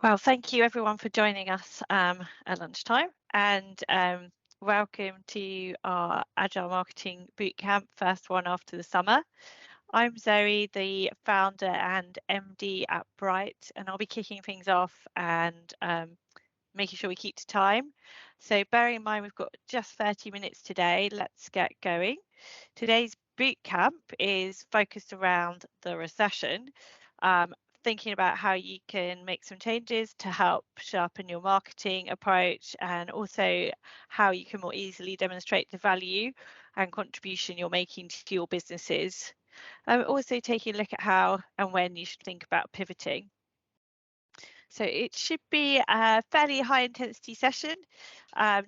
Well, thank you everyone for joining us at lunchtime, and welcome to our Agile Marketing Bootcamp, first one after the summer. I'm Zoe, the founder and MD at Bright, and I'll be kicking things off and making sure we keep to time. So bearing in mind we've got just 30 minutes today, let's get going. Today's bootcamp is focused around the recession, um, thinking about how you can make some changes to help sharpen your marketing approach, and also how you can more easily demonstrate the value and contribution you're making to your businesses. Also taking a look at how and when you should think about pivoting. So it should be a fairly high intensity session,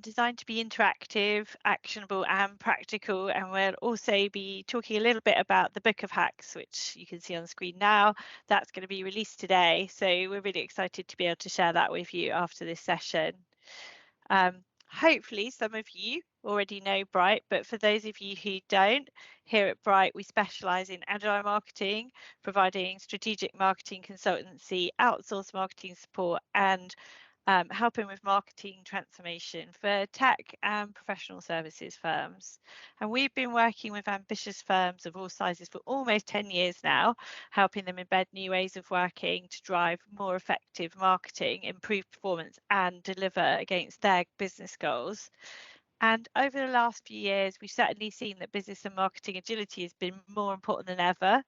designed to be interactive, actionable and practical. And we'll also be talking a little bit about the book of hacks, which you can see on screen now. That's going to be released today. So we're really excited to be able to share that with you after this session. Hopefully some of you already know Bright, but for those of you who don't, here at Bright we specialise in agile marketing, providing strategic marketing consultancy, outsourced marketing support, and helping with marketing transformation for tech and professional services firms. And we've been working with ambitious firms of all sizes for almost 10 years now, helping them embed new ways of working to drive more effective marketing, improve performance, and deliver against their business goals. And over the last few years, we've certainly seen that business and marketing agility has been more important than ever.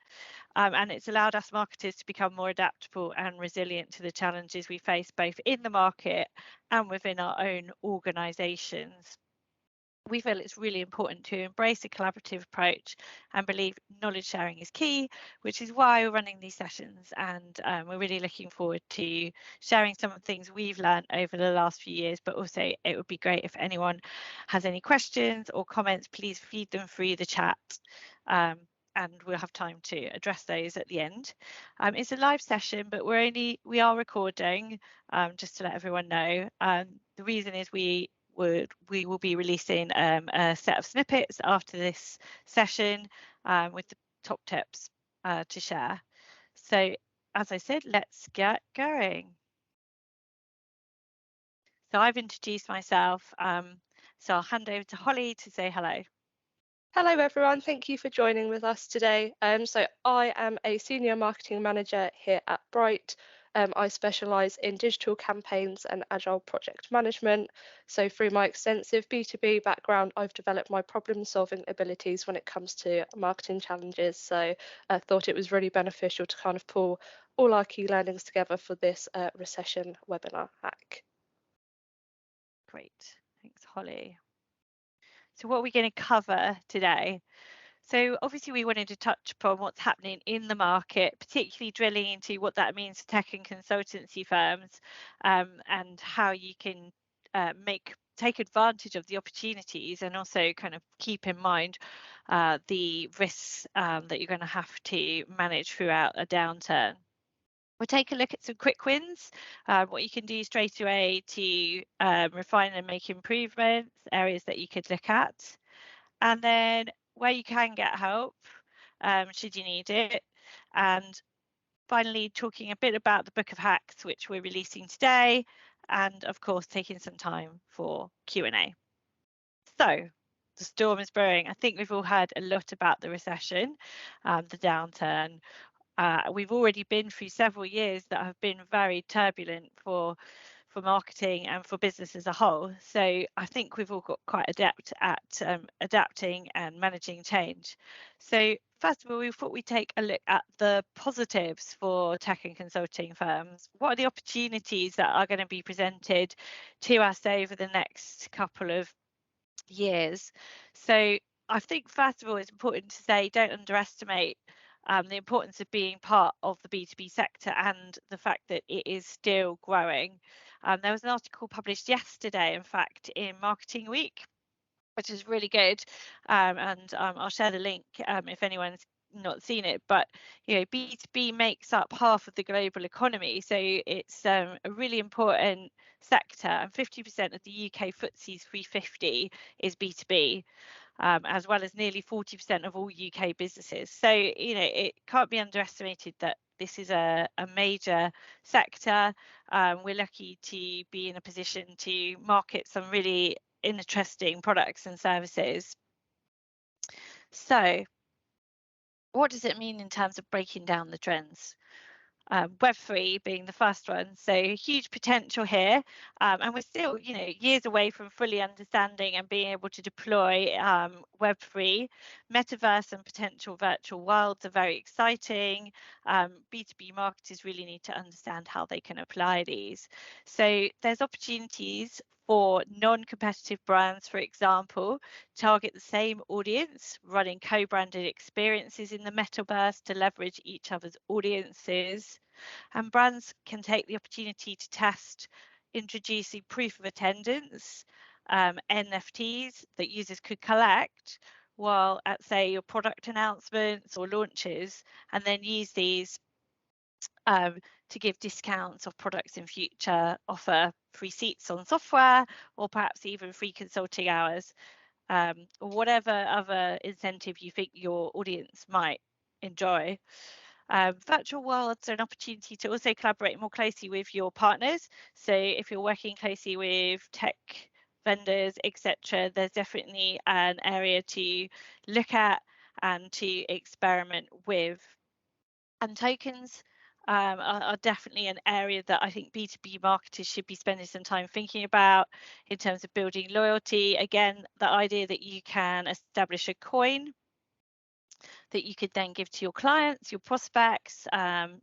And it's allowed us marketers to become more adaptable and resilient to the challenges we face both in the market and within our own organisations. We feel it's really important to embrace a collaborative approach and believe knowledge sharing is key, which is why we're running these sessions. And we're really looking forward to sharing some of the things we've learned over the last few years, but also it would be great if anyone has any questions or comments, please feed them through the chat. And we'll have time to address those at the end. It's a live session, but we are recording, just to let everyone know. The reason is we will be releasing a set of snippets after this session with the top tips to share. So as I said, let's get going. So I've introduced myself, so I'll hand over to Holly to say hello. Hello everyone, thank you for joining with us today. So I am a senior marketing manager here at Bright. I specialise in digital campaigns and agile project management. So through my extensive B2B background, I've developed my problem-solving abilities when it comes to marketing challenges. So I thought it was really beneficial to kind of pull all our key learnings together for this recession webinar hack. Great, thanks Holly. So what are we going to cover today? So obviously we wanted to touch upon what's happening in the market, particularly drilling into what that means for tech and consultancy firms, and how you can take advantage of the opportunities, and also kind of keep in mind the risks that you're going to have to manage throughout a downturn. We'll take a look at some quick wins, what you can do straight away to refine and make improvements, areas that you could look at, and then where you can get help should you need it. And finally, talking a bit about the book of hacks, which we're releasing today, and of course, taking some time for Q&A. So the storm is brewing. I think we've all heard a lot about the recession, the downturn. We've already been through several years that have been very turbulent for marketing and for business as a whole. So I think we've all got quite adept at adapting and managing change. So first of all, we thought we'd take a look at the positives for tech and consulting firms. What are the opportunities that are going to be presented to us over the next couple of years? So I think first of all, it's important to say don't underestimate the importance of being part of the B2B sector and the fact that it is still growing. There was an article published yesterday, in fact, in Marketing Week, which is really good, and I'll share the link if anyone's not seen it. But you know, B2B makes up half of the global economy, so it's a really important sector, and 50% of the UK FTSE 350 is B2B. As well as nearly 40% of all UK businesses. So, you know, it can't be underestimated that this is a major sector. We're lucky to be in a position to market some really interesting products and services. So what does it mean in terms of breaking down the trends? Web3 being the first one. So huge potential here. And we're still, years away from fully understanding and being able to deploy Web3. Metaverse and potential virtual worlds are very exciting. B2B marketers really need to understand how they can apply these. So there's opportunities for non-competitive brands, for example, target the same audience, running co-branded experiences in the metaverse to leverage each other's audiences. And brands can take the opportunity to test introducing proof of attendance, NFTs that users could collect while at, say, your product announcements or launches, and then use these to give discounts of products in future, offer free seats on software, or perhaps even free consulting hours, or whatever other incentive you think your audience might enjoy. Virtual worlds are an opportunity to also collaborate more closely with your partners. So if you're working closely with tech vendors, etc., there's definitely an area to look at and to experiment with. And tokens are definitely an area that I think B2B marketers should be spending some time thinking about in terms of building loyalty. Again, the idea that you can establish a coin that you could then give to your clients, your prospects,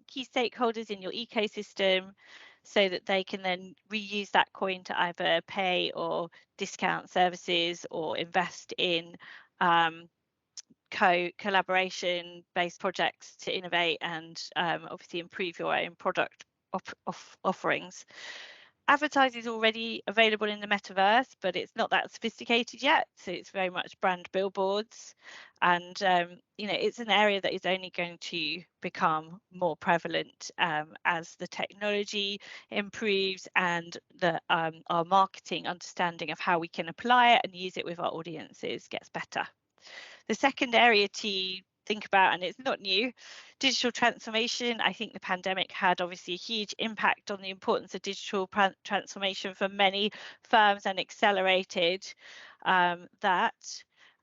key stakeholders in your ecosystem, so that they can then reuse that coin to either pay or discount services or invest in collaboration based projects to innovate and obviously improve your own product offerings. Advertising is already available in the metaverse, but it's not that sophisticated yet. So it's very much brand billboards. And, it's an area that is only going to become more prevalent as the technology improves and our marketing understanding of how we can apply it and use it with our audiences gets better. The second area to think about, and it's not new, digital transformation. I think the pandemic had obviously a huge impact on the importance of digital transformation for many firms and accelerated that.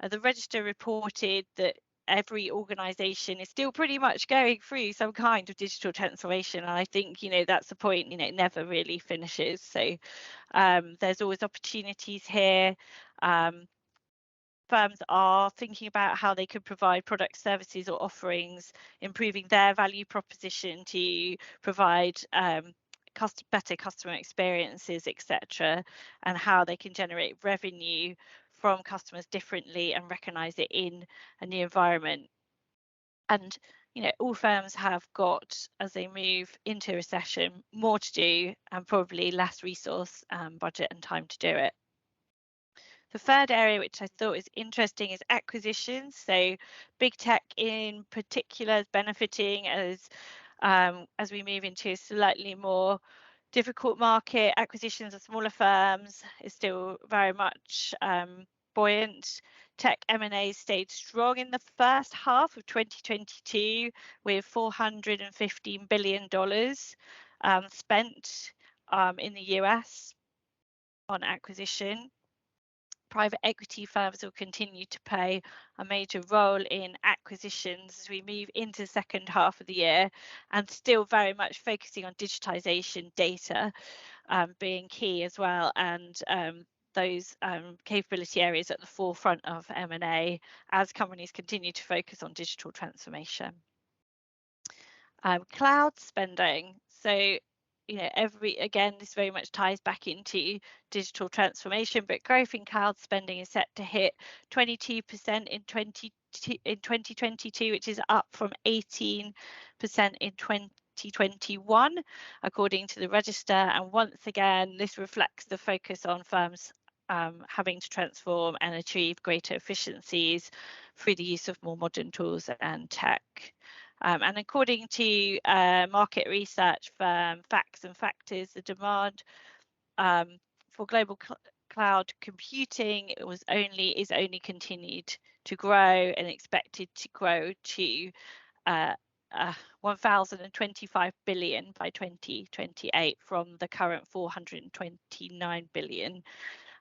The Register reported that every organization is still pretty much going through some kind of digital transformation, and I think that's the point. It never really finishes. So there's always opportunities here. Firms are thinking about how they could provide products, services, or offerings, improving their value proposition to provide better customer experiences, etc., and how they can generate revenue from customers differently and recognize it in a new environment. And all firms have got, as they move into recession, more to do and probably less resource, budget, and time to do it. The third area, which I thought is interesting, is acquisitions. So big tech in particular is benefiting as we move into a slightly more difficult market. Acquisitions of smaller firms is still very much buoyant. Tech M&A stayed strong in the first half of 2022 with $415 billion spent in the US on acquisition. Private equity firms will continue to play a major role in acquisitions as we move into the second half of the year, and still very much focusing on digitization, data being key as well, and those capability areas at the forefront of M&A as companies continue to focus on digital transformation. Cloud spending. So again, this very much ties back into digital transformation, but growth in cloud spending is set to hit 22% in 2022, which is up from 18% in 2021, according to the Register. And once again, this reflects the focus on firms having to transform and achieve greater efficiencies through the use of more modern tools and tech. And according to market research firm Facts and Factors, the demand for global cloud computing is only continued to grow and expected to grow to 1,025 billion by 2028 from the current 429 billion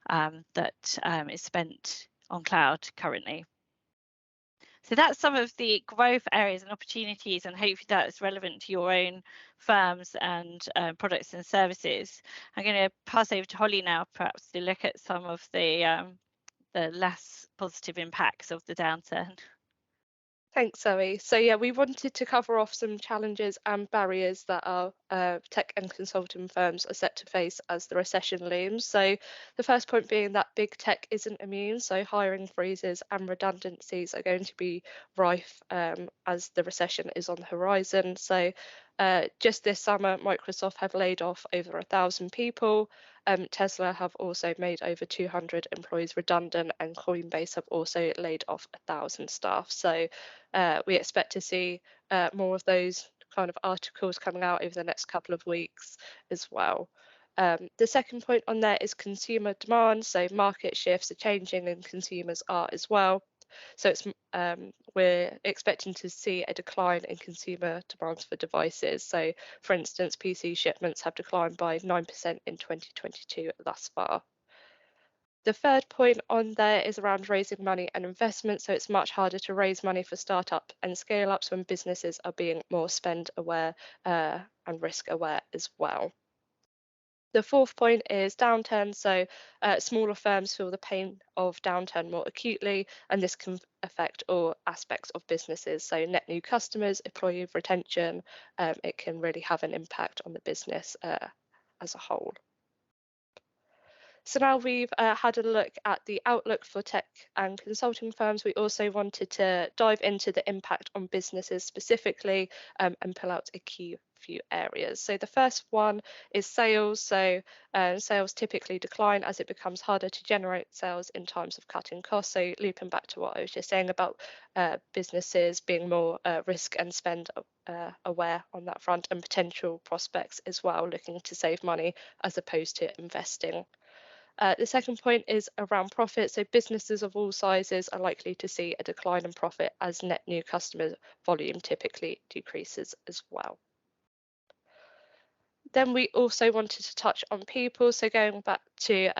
that is spent on cloud currently. So that's some of the growth areas and opportunities, and hopefully that's relevant to your own firms and products and services. I'm going to pass over to Holly now, perhaps to look at some of the less positive impacts of the downturn. Thanks, Zoe. So yeah, we wanted to cover off some challenges and barriers that our tech and consulting firms are set to face as the recession looms. So the first point being that big tech isn't immune, so hiring freezes and redundancies are going to be rife as the recession is on the horizon. So just this summer, Microsoft have laid off over 1,000 people. Tesla have also made over 200 employees redundant, and Coinbase have also laid off 1,000 staff. So we expect to see more of those kind of articles coming out over the next couple of weeks as well. The second point on there is consumer demand. So market shifts are changing and consumers are as well. So we're expecting to see a decline in consumer demands for devices. So for instance, PC shipments have declined by 9% in 2022 thus far. The third point on there is around raising money and investment. So it's much harder to raise money for startup and scale ups when businesses are being more spend aware and risk aware as well. The fourth point is downturn. So smaller firms feel the pain of downturn more acutely, and this can affect all aspects of businesses. So net new customers, employee retention, it can really have an impact on the business as a whole. So now we've had a look at the outlook for tech and consulting firms, we also wanted to dive into the impact on businesses specifically and pull out a key few areas. So the first one is sales. So sales typically decline as it becomes harder to generate sales in times of cutting costs. So looping back to what I was just saying about businesses being more risk and spend aware on that front, and potential prospects as well, looking to save money as opposed to investing. The second point is around profit. So businesses of all sizes are likely to see a decline in profit as net new customer volume typically decreases as well. Then we also wanted to touch on people. So going back to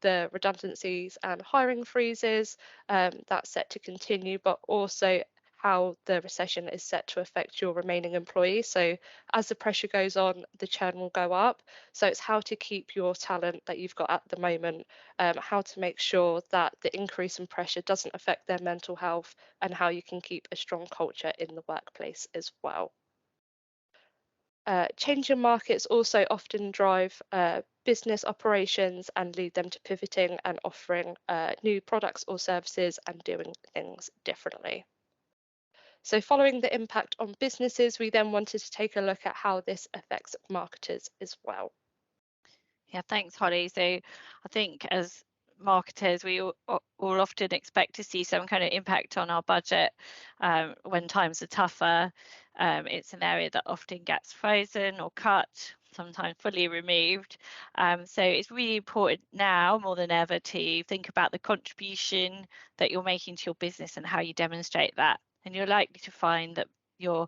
the redundancies and hiring freezes, that's set to continue, but also how the recession is set to affect your remaining employees. So as the pressure goes on, the churn will go up. So it's how to keep your talent that you've got at the moment, how to make sure that the increase in pressure doesn't affect their mental health, and how you can keep a strong culture in the workplace as well. Changing markets also often drive business operations and lead them to pivoting and offering new products or services and doing things differently. So following the impact on businesses, we then wanted to take a look at how this affects marketers as well. Yeah, thanks, Holly. So I think as marketers, we all often expect to see some kind of impact on our budget when times are tougher. It's an area that often gets frozen or cut, sometimes fully removed. So it's really important now more than ever to think about the contribution that you're making to your business and how you demonstrate that. And you're likely to find that your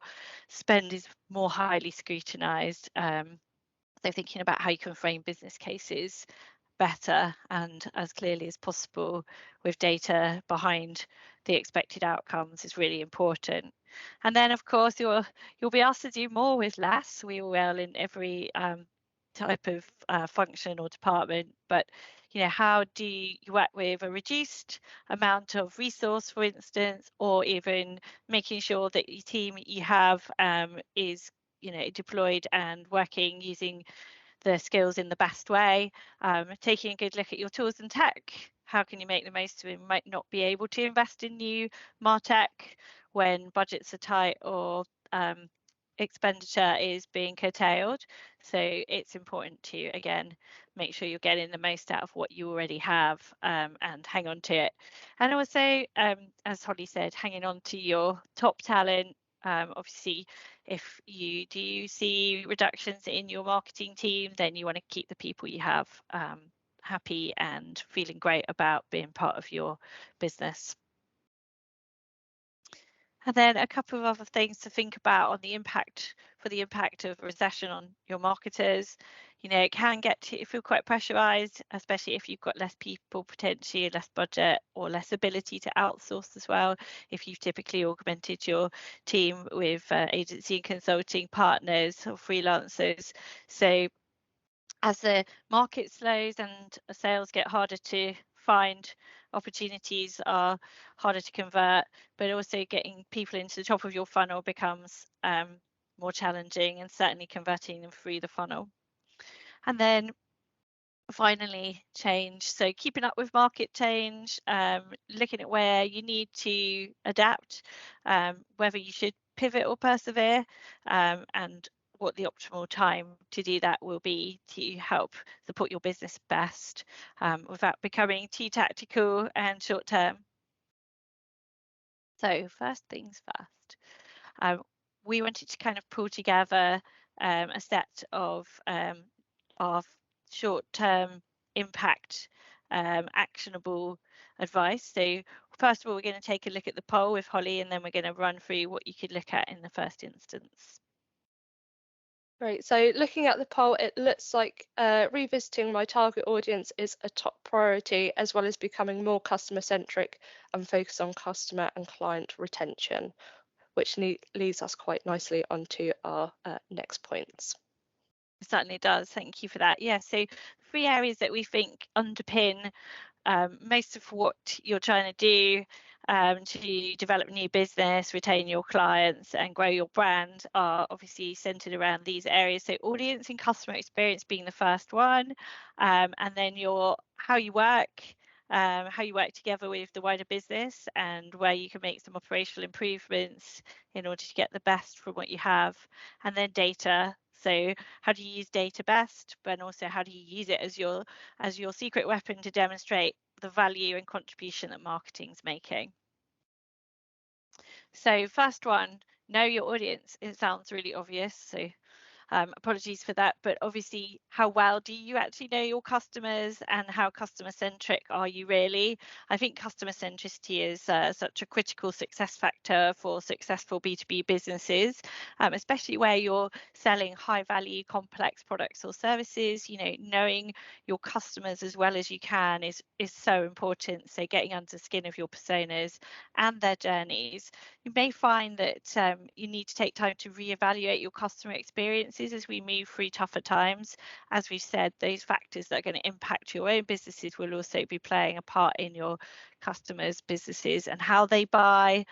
spend is more highly scrutinized. So thinking about how you can frame business cases better and as clearly as possible with data behind the expected outcomes is really important. And then of course you'll be asked to do more with less. We will in every type of function or department, but how do you work with a reduced amount of resource, for instance, or even making sure that your team you have is deployed and working using the skills in the best way, taking a good look at your tools and tech. How can you make the most of it? You might not be able to invest in new martech when budgets are tight or expenditure is being curtailed. So it's important to, again, make sure you're getting the most out of what you already have and hang on to it. And also, as Holly said, hanging on to your top talent. Obviously, if you do see reductions in your marketing team, then you want to keep the people you have happy and feeling great about being part of your business. And then a couple of other things to think about on the impact of recession on your marketers. It can get to feel quite pressurized, especially if you've got less people, potentially less budget or less ability to outsource as well. If you've typically augmented your team with agency and consulting partners or freelancers. So as the market slows and sales get harder to find, opportunities are harder to convert, but also getting people into the top of your funnel becomes more challenging, and certainly converting them through the funnel. And then finally, change. So keeping up with market change, looking at where you need to adapt, whether you should pivot or persevere, and what the optimal time to do that will be to help support your business best, without becoming too tactical and short term. So first things first, um, we wanted to kind of pull together a set of short-term impact, actionable advice. So first of all, we're going to take a look at the poll with Holly, and then we're going to run through what you could look at in the first instance. Great. So looking at the poll, it looks like revisiting my target audience is a top priority, as well as becoming more customer centric and focused on customer and client retention, which leads us quite nicely onto our next points. It certainly does. Thank you for that. Yeah, so 3 areas that we think underpin most of what you're trying to do, to develop new business, retain your clients, and grow your brand are obviously centered around these areas. So audience and customer experience being the first one, and then how you work together with the wider business, and where you can make some operational improvements in order to get the best from what you have. And then data. So how do you use data best, but also how do you use it as your secret weapon to demonstrate the value and contribution that marketing's making? So first one, know your audience. It sounds really obvious, so apologies for that, but obviously, how well do you actually know your customers, and how customer centric are you really? I think customer centricity is such a critical success factor for successful B2B businesses, especially where you're selling high value, complex products or services. Knowing your customers as well as you can is so important. So getting under the skin of your personas and their journeys. You may find that you need to take time to reevaluate your customer experiences as we move through tougher times. As we've said, those factors that are going to impact your own businesses will also be playing a part in your customers' businesses, and how they buy,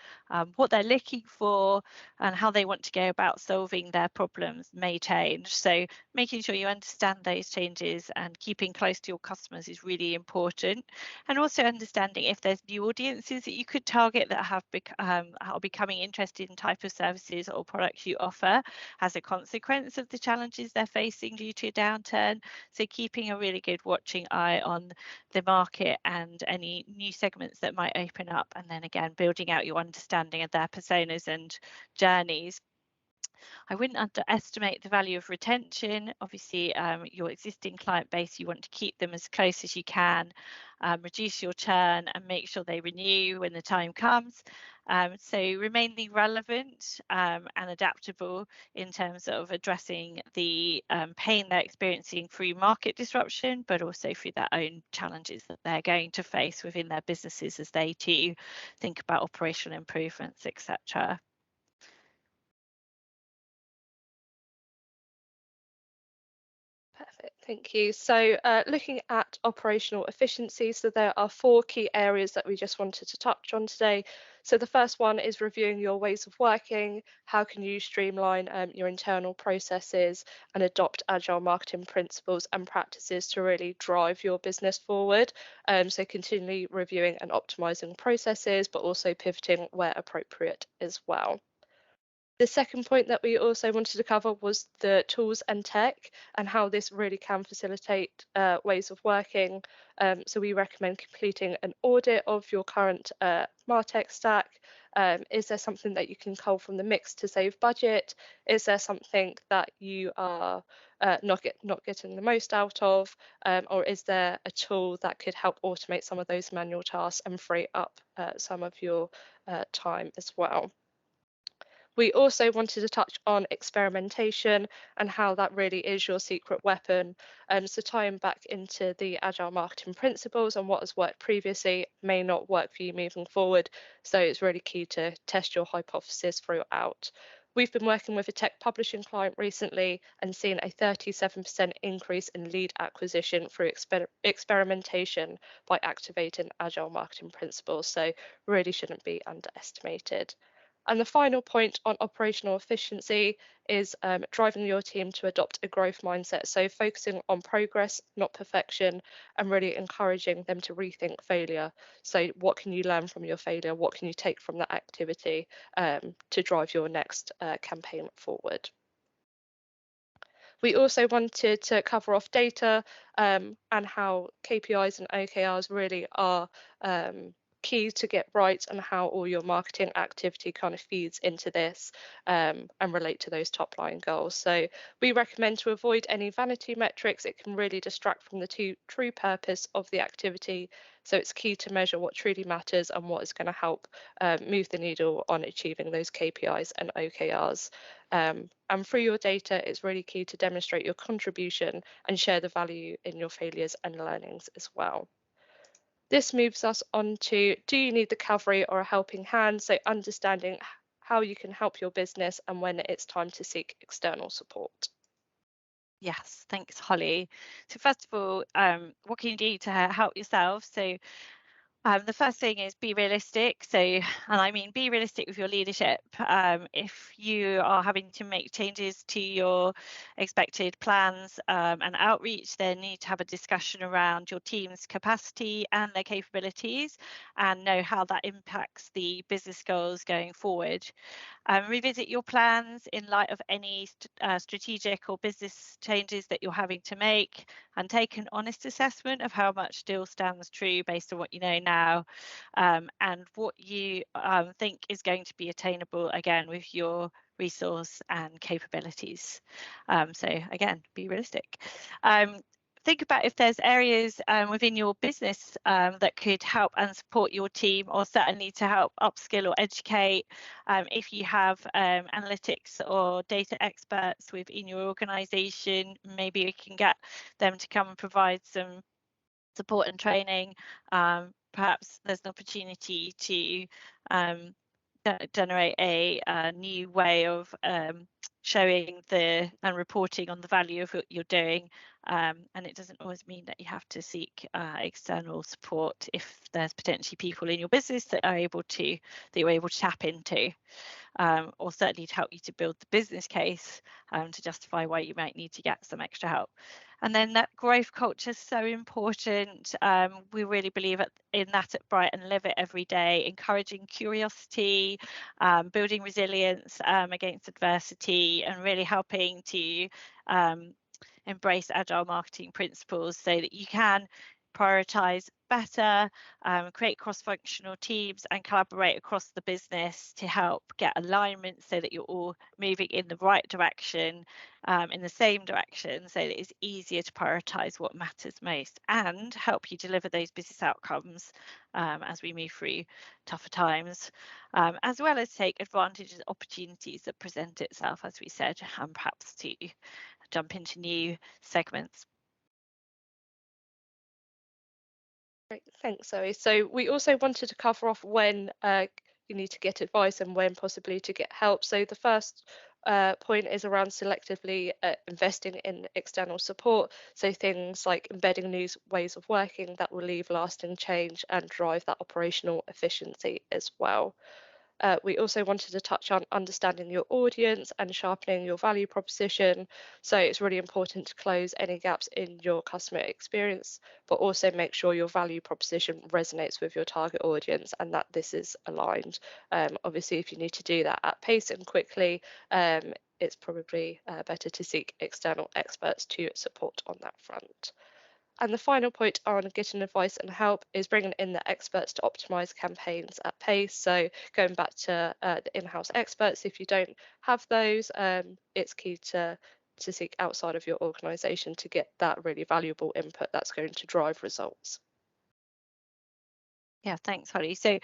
what they're looking for, and how they want to go about solving their problems may change. So making sure you understand those changes and keeping close to your customers is really important. And also understanding if there's new audiences that you could target that are becoming interested in type of services or products you offer as a consequence of the challenges they're facing due to a downturn. So keeping a really good watching eye on the market and any new segments that might open up, and then again building out your understanding of their personas and journeys. I wouldn't underestimate the value of retention. Obviously, your existing client base, you want to keep them as close as you can, reduce your churn, and make sure they renew when the time comes. So remaining relevant and adaptable in terms of addressing the pain they're experiencing through market disruption, but also through their own challenges that they're going to face within their businesses as they too think about operational improvements, etc. Perfect, thank you. So looking at operational efficiency, so there are 4 key areas that we just wanted to touch on today. So the first one is reviewing your ways of working. How can you streamline your internal processes and adopt agile marketing principles and practices to really drive your business forward? So continually reviewing and optimizing processes, but also pivoting where appropriate as well. The second point that we also wanted to cover was the tools and tech and how this really can facilitate ways of working. So we recommend completing an audit of your current MarTech stack. Is there something that you can cull from the mix to save budget? Is there something that you are not getting the most out of? Or is there a tool that could help automate some of those manual tasks and free up some of your time as well? We also wanted to touch on experimentation and how that really is your secret weapon. So tying back into the agile marketing principles and what has worked previously may not work for you moving forward. So it's really key to test your hypothesis throughout. We've been working with a tech publishing client recently and seen a 37% increase in lead acquisition through experimentation by activating agile marketing principles. So really shouldn't be underestimated. And the final point on operational efficiency is driving your team to adopt a growth mindset. So focusing on progress, not perfection, and really encouraging them to rethink failure. So what can you learn from your failure? What can you take from that activity to drive your next campaign forward? We also wanted to cover off data and how KPIs and OKRs really are key to get right, and how all your marketing activity kind of feeds into this and relate to those top line goals. So we recommend to avoid any vanity metrics. It can really distract from the true purpose of the activity. So it's key to measure what truly matters and what is going to help move the needle on achieving those KPIs and OKRs. And through your data, it's really key to demonstrate your contribution and share the value in your failures and learnings as well. This moves us on to, do you need the cavalry or a helping hand? So understanding how you can help your business and when it's time to seek external support. Yes, thanks, Holly. So first of all, what can you do to help yourself? So the first thing is be realistic. So, and I mean, be realistic with your leadership. If you are having to make changes to your expected plans and outreach, then you need to have a discussion around your team's capacity and their capabilities and know how that impacts the business goals going forward. Revisit your plans in light of any strategic or business changes that you're having to make, and take an honest assessment of how much still stands true based on what you know now, and what you think is going to be attainable again with your resource and capabilities. So again, be realistic. Think about if there's areas within your business that could help and support your team, or certainly to help upskill or educate. If you have analytics or data experts within your organization, maybe we can get them to come and provide some support and training. Perhaps there's an opportunity to generate a new way of showing and reporting on the value of what you're doing, and it doesn't always mean that you have to seek external support if there's potentially people in your business that you're able to tap into, or certainly to help you to build the business case to justify why you might need to get some extra help. And then that growth culture is so important. We really believe in that at Bright and live it every day, encouraging curiosity, building resilience against adversity, and really helping to embrace agile marketing principles so that you can prioritize better, create cross-functional teams and collaborate across the business to help get alignment so that you're all moving in the right direction, in the same direction, so that it's easier to prioritize what matters most and help you deliver those business outcomes as we move through tougher times, as well as take advantage of opportunities that present itself, as we said, and perhaps to jump into new segments. Great, thanks, Zoe. So we also wanted to cover off when you need to get advice and when possibly to get help. So the first point is around selectively investing in external support. So things like embedding new ways of working that will leave lasting change and drive that operational efficiency as well. We also wanted to touch on understanding your audience and sharpening your value proposition. So it's really important to close any gaps in your customer experience, but also make sure your value proposition resonates with your target audience and that this is aligned. Obviously, if you need to do that at pace and quickly, it's probably better to seek external experts to support on that front. And the final point on getting advice and help is bringing in the experts to optimize campaigns at pace. So going back to the in-house experts, if you don't have those, it's key to seek outside of your organization to get that really valuable input that's going to drive results. Yeah, thanks, Holly. So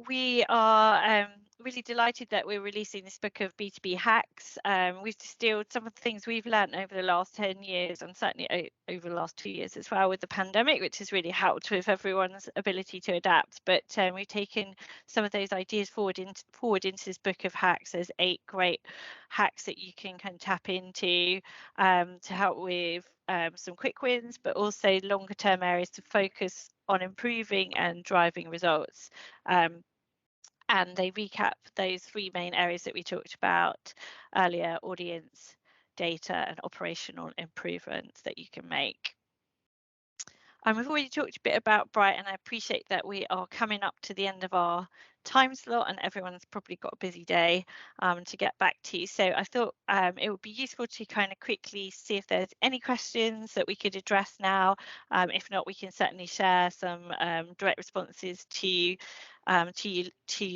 we are really delighted that we're releasing this book of B2B hacks. We've distilled some of the things we've learned over the last 10 years and certainly over the last 2 years as well with the pandemic, which has really helped with everyone's ability to adapt. But we've taken some of those ideas forward into this book of hacks. There's 8 great hacks that you can kind of tap into to help with some quick wins, but also longer term areas to focus on improving and driving results. And they recap those 3 main areas that we talked about earlier: audience, data, and operational improvements that you can make. We've already talked a bit about Bright, and I appreciate that we are coming up to the end of our time slot and everyone's probably got a busy day to get back to. So I thought it would be useful to kind of quickly see if there's any questions that we could address now. If not, we can certainly share some direct responses to you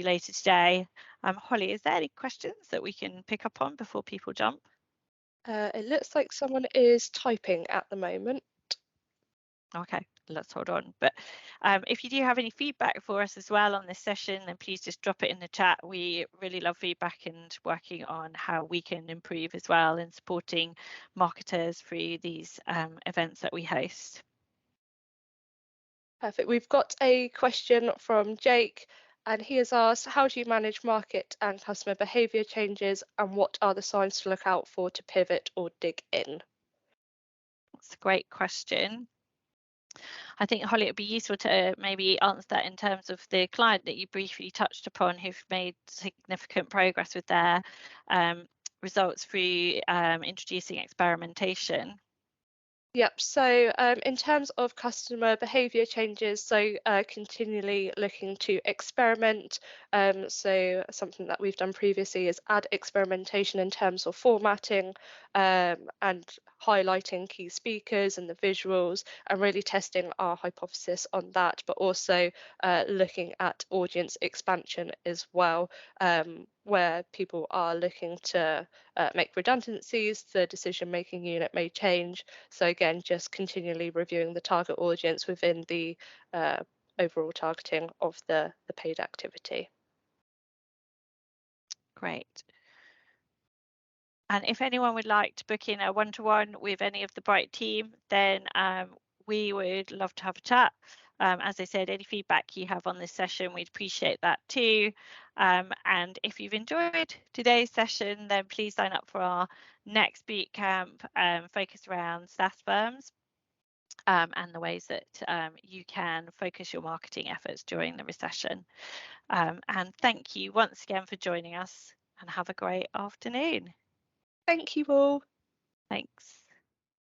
later today. Holly, is there any questions that we can pick up on before people jump? It looks like someone is typing at the moment. Okay, let's hold on. But if you do have any feedback for us as well on this session, then please just drop it in the chat. We really love feedback and working on how we can improve as well and supporting marketers through these events that we host. Perfect. We've got a question from Jake, and he has asked, how do you manage market and customer behaviour changes, and what are the signs to look out for to pivot or dig in? That's a great question. I think, Holly, it'd be useful to maybe answer that in terms of the client that you briefly touched upon who've made significant progress with their results through introducing experimentation. Yep, so in terms of customer behaviour changes, so continually looking to experiment. So something that we've done previously is add experimentation in terms of formatting and highlighting key speakers and the visuals and really testing our hypothesis on that, but also looking at audience expansion as well, where people are looking to make redundancies, the decision-making unit may change. So again, just continually reviewing the target audience within the overall targeting of the paid activity. Great. And if anyone would like to book in a one-to-one with any of the Bright team, then we would love to have a chat. As I said, any feedback you have on this session, we'd appreciate that too. And if you've enjoyed today's session, then please sign up for our next boot camp focused around SaaS firms and the ways that you can focus your marketing efforts during the recession. And thank you once again for joining us, and have a great afternoon. Thank you all. Thanks.